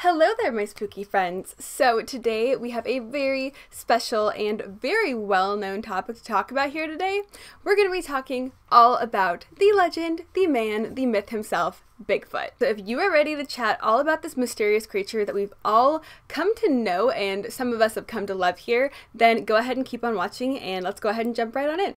Hello there, my spooky friends. So today we have a very special and very well-known topic to talk about here today. We're going to be talking all about the legend, the man, the myth himself, Bigfoot. So if you are ready to chat all about this mysterious creature that we've all come to know and some of us have come to love here, then go ahead and keep on watching and let's go ahead and jump right on in.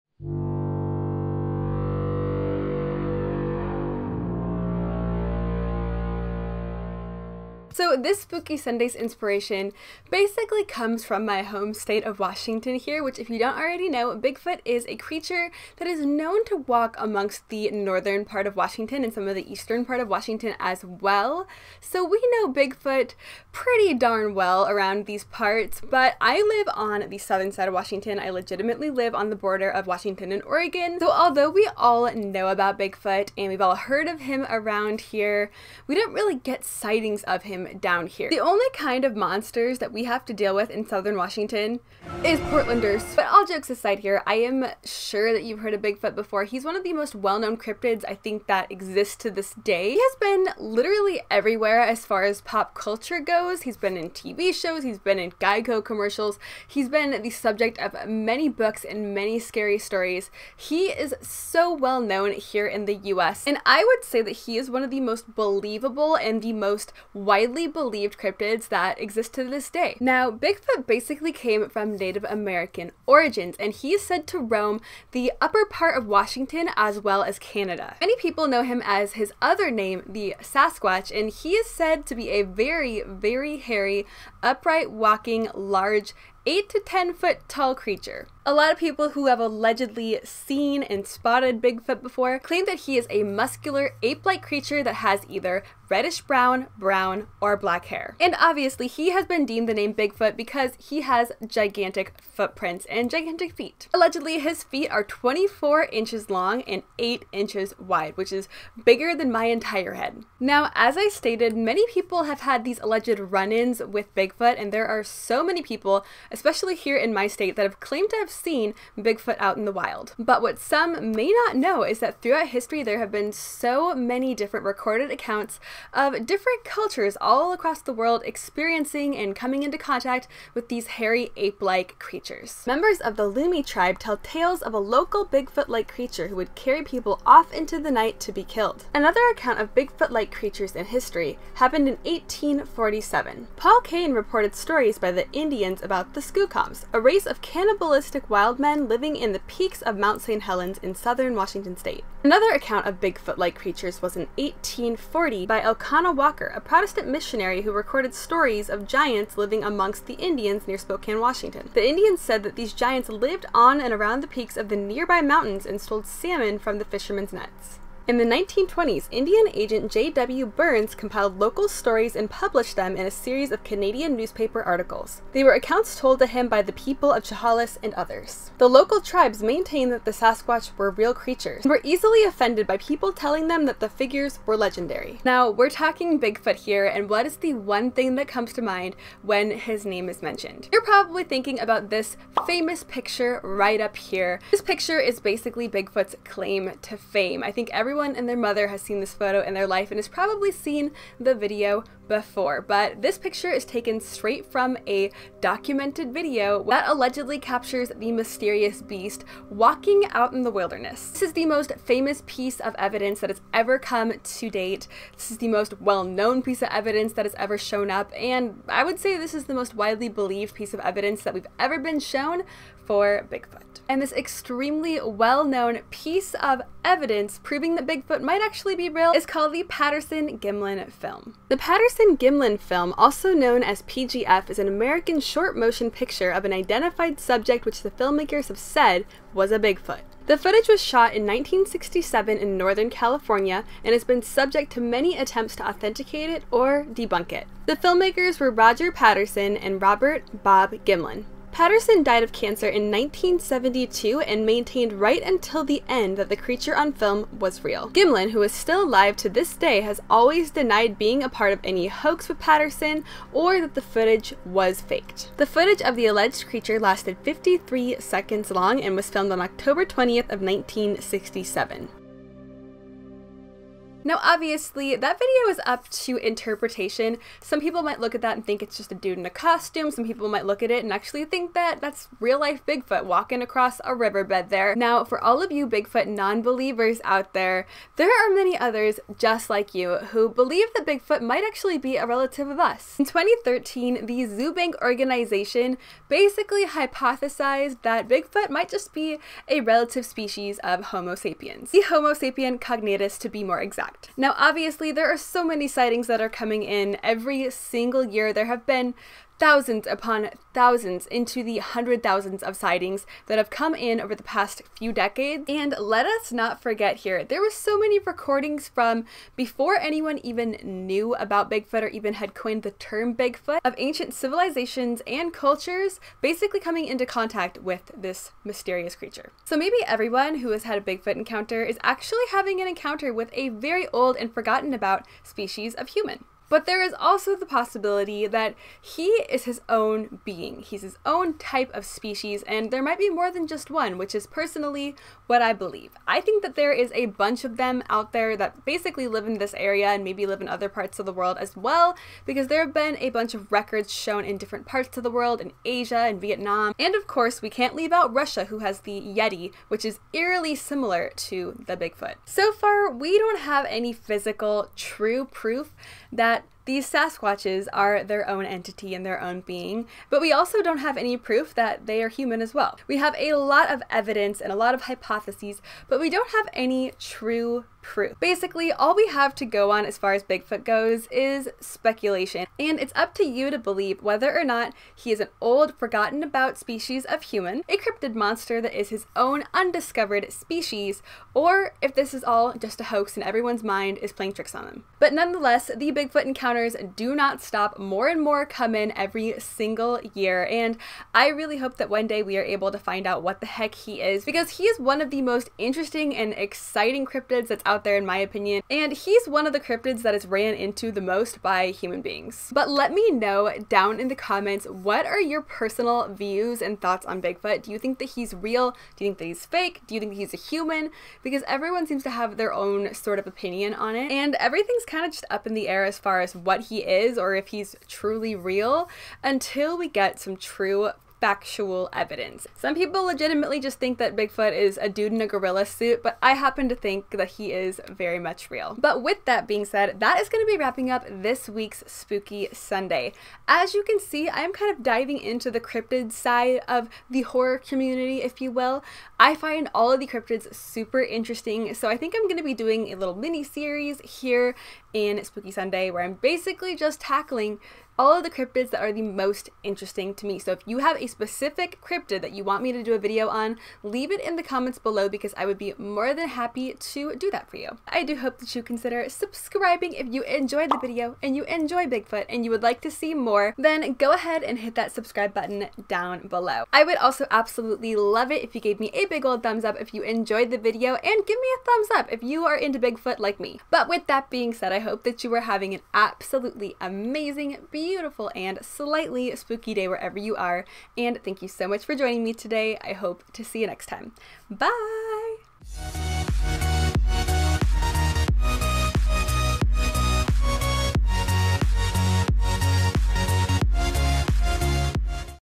So this Spooky Sunday's inspiration basically comes from my home state of Washington here, which if you don't already know, Bigfoot is a creature that is known to walk amongst the northern part of Washington and some of the eastern part of Washington as well. So we know Bigfoot pretty darn well around these parts, but I live on the southern side of Washington. I legitimately live on the border of Washington and Oregon. So although we all know about Bigfoot and we've all heard of him around here, we don't really get sightings of him down here. The only kind of monsters that we have to deal with in southern Washington is Portlanders. But all jokes aside here, I am sure that you've heard of Bigfoot before. He's one of the most well-known cryptids I think that exists to this day. He has been literally everywhere as far as pop culture goes. He's been in TV shows, he's been in Geico commercials, he's been the subject of many books and many scary stories. He is so well known here in the US, and I would say that he is one of the most believable and the most widely believed cryptids that exist to this day. Now, Bigfoot basically came from Native American origins, and he is said to roam the upper part of Washington as well as Canada. Many people know him as his other name, the Sasquatch, and he is said to be a very, very hairy, upright walking, large, 8 to 10 foot tall creature. A lot of people who have allegedly seen and spotted Bigfoot before claim that he is a muscular ape-like creature that has either reddish brown, brown, or black hair. And obviously he has been deemed the name Bigfoot because he has gigantic footprints and gigantic feet. Allegedly his feet are 24 inches long and 8 inches wide, which is bigger than my entire head. Now, as I stated, many people have had these alleged run-ins with Bigfoot, and there are so many people, especially here in my state, that have claimed to have seen Bigfoot out in the wild. But what some may not know is that throughout history there have been so many different recorded accounts of different cultures all across the world experiencing and coming into contact with these hairy ape-like creatures. Members of the Lumi tribe tell tales of a local Bigfoot-like creature who would carry people off into the night to be killed. Another account of Bigfoot-like creatures in history happened in 1847. Paul Kane reported stories by the Indians about the Skookoms, a race of cannibalistic wild men living in the peaks of Mount St. Helens in southern Washington state. Another account of Bigfoot-like creatures was in 1840 by Elkanah Walker, a Protestant missionary who recorded stories of giants living amongst the Indians near Spokane, Washington. The Indians said that these giants lived on and around the peaks of the nearby mountains and stole salmon from the fishermen's nets. In the 1920s, Indian agent J.W. Burns compiled local stories and published them in a series of Canadian newspaper articles. They were accounts told to him by the people of Chehalis and others. The local tribes maintained that the Sasquatch were real creatures and were easily offended by people telling them that the figures were legendary. Now, we're talking Bigfoot here, and what is the one thing that comes to mind when his name is mentioned? You're probably thinking about this famous picture right up here. This picture is basically Bigfoot's claim to fame. I think everyone and their mother has seen this photo in their life and has probably seen the video before, but this picture is taken straight from a documented video that allegedly captures the mysterious beast walking out in the wilderness. This is the most famous piece of evidence that has ever come to date. This is the most well-known piece of evidence that has ever shown up, and I would say this is the most widely believed piece of evidence that we've ever been shown for Bigfoot. And this extremely well-known piece of evidence proving that Bigfoot might actually be real is called the Patterson-Gimlin film. The Patterson-Gimlin film, also known as PGF, is an American short motion picture of an identified subject which the filmmakers have said was a Bigfoot. The footage was shot in 1967 in Northern California and has been subject to many attempts to authenticate it or debunk it. The filmmakers were Roger Patterson and Robert Bob Gimlin. Patterson died of cancer in 1972 and maintained right until the end that the creature on film was real. Gimlin, who is still alive to this day, has always denied being a part of any hoax with Patterson or that the footage was faked. The footage of the alleged creature lasted 53 seconds long and was filmed on October 20th of 1967. Now obviously that video is up to interpretation. Some people might look at that and think it's just a dude in a costume. Some people might look at it and actually think that that's real life Bigfoot walking across a riverbed there. Now for all of you Bigfoot non-believers out there, there are many others just like you who believe that Bigfoot might actually be a relative of us. In 2013, the Zoo Bank organization basically hypothesized that Bigfoot might just be a relative species of Homo sapiens, the Homo sapien cognatus to be more exact. Now obviously there are so many sightings that are coming in every single year. There have been thousands upon thousands into the hundred thousands of sightings that have come in over the past few decades. And let us not forget here, there were so many recordings from before anyone even knew about Bigfoot or even had coined the term Bigfoot, of ancient civilizations and cultures basically coming into contact with this mysterious creature. So maybe everyone who has had a Bigfoot encounter is actually having an encounter with a very old and forgotten about species of human. But there is also the possibility that he is his own being. He's his own type of species, and there might be more than just one, which is personally what I believe. I think that there is a bunch of them out there that basically live in this area and maybe live in other parts of the world as well, because there have been a bunch of records shown in different parts of the world, in Asia and Vietnam. And of course, we can't leave out Russia, who has the Yeti, which is eerily similar to the Bigfoot. So far, we don't have any physical, true proof that these Sasquatches are their own entity and their own being, but we also don't have any proof that they are human as well. We have a lot of evidence and a lot of hypotheses, but we don't have any true proof. Basically, all we have to go on as far as Bigfoot goes is speculation, and it's up to you to believe whether or not he is an old, forgotten about species of human, a cryptid monster that is his own undiscovered species, or if this is all just a hoax and everyone's mind is playing tricks on them. But nonetheless, the Bigfoot encounters do not stop. More and more come in every single year, and I really hope that one day we are able to find out what the heck he is, because he is one of the most interesting and exciting cryptids that's out there in my opinion, and he's one of the cryptids that is ran into the most by human beings. But let me know down in the comments, what are your personal views and thoughts on Bigfoot? Do you think that he's real? Do you think that he's fake? Do you think that he's a human? Because everyone seems to have their own sort of opinion on it, and everything's kind of just up in the air as far as what he is or if he's truly real until we get some true factual evidence. Some people legitimately just think that Bigfoot is a dude in a gorilla suit, but I happen to think that he is very much real. But with that being said, that is going to be wrapping up this week's Spooky Sunday. As you can see, I am kind of diving into the cryptid side of the horror community, if you will. I find all of the cryptids super interesting, so I think I'm going to be doing a little mini series here in Spooky Sunday where I'm basically just tackling all of the cryptids that are the most interesting to me. So if you have a specific cryptid that you want me to do a video on, leave it in the comments below because I would be more than happy to do that for you. I do hope that you consider subscribing if you enjoyed the video and you enjoy Bigfoot and you would like to see more, then go ahead and hit that subscribe button down below. I would also absolutely love it if you gave me a big old thumbs up if you enjoyed the video, and give me a thumbs up if you are into Bigfoot like me. But with that being said, I hope that you are having an absolutely amazing, beautiful, and slightly spooky day wherever you are, and thank you so much for joining me today. I hope to see you next time. Bye!